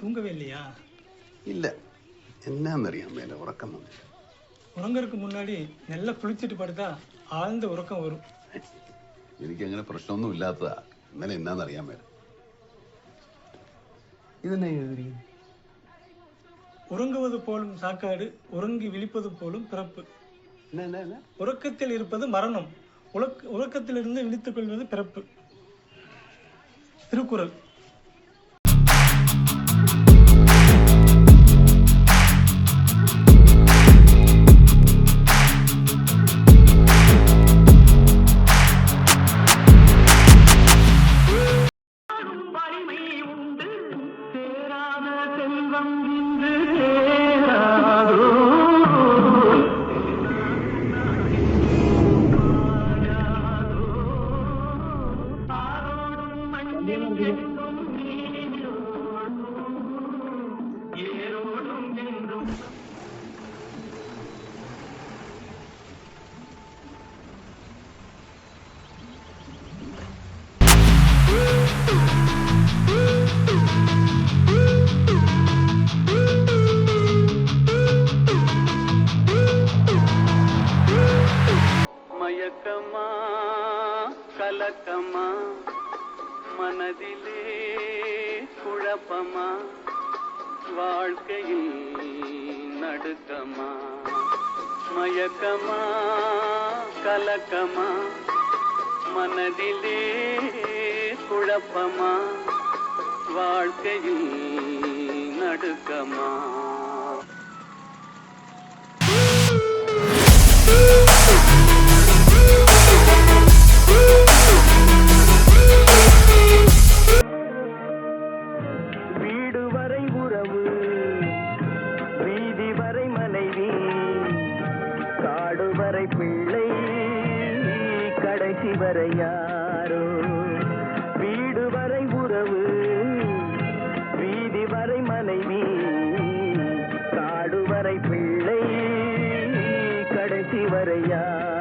தூங்கவே இல்லையா? இல்ல, என்னன்னு அறியாம மேல உறக்கம் வந்து. ഉറങ്ങறதுக்கு മുന്നാടി നല്ല കുളിച്ചിട്ട് പടുത്താ ആഴ്ந்த ഉറക്കം വരും. എനിക്ക് അങ്ങനെ പ്രശ്നമൊന്നും ഇല്ലാത്തതാ. ഇന്നലെ എന്നാന്ന് അറിയാൻ മേല. ഇതെന്നാ എഴുതി? ഉറങ്ങുவது போலும் சாக்காடு, உறங்கி விழிப்பது போலும் பிறப்பு. உறக்கத்தில் இருப்பது மரணம், உறக்கத்திலிருந்து விழித்துக் கொள்வது பிறப்பு. திருக்குறள். மயக்கமா கலக்கமா மனதிலே குழப்பமா வாழ்க்கையில் நடுக்கமா மயக்கமா கலக்கமா மனதிலே குழப்பமா வாழ்க்கையில் நடுக்கமா வீடு வரை உறவு வீதி வரை மனைவி காடு வரை பிள்ளை கடைசி வரை யாரோ வீடு வரை உறவு வீதி வரை மனைவி காடு வரை பிள்ளை கடைசி வரை யாரோ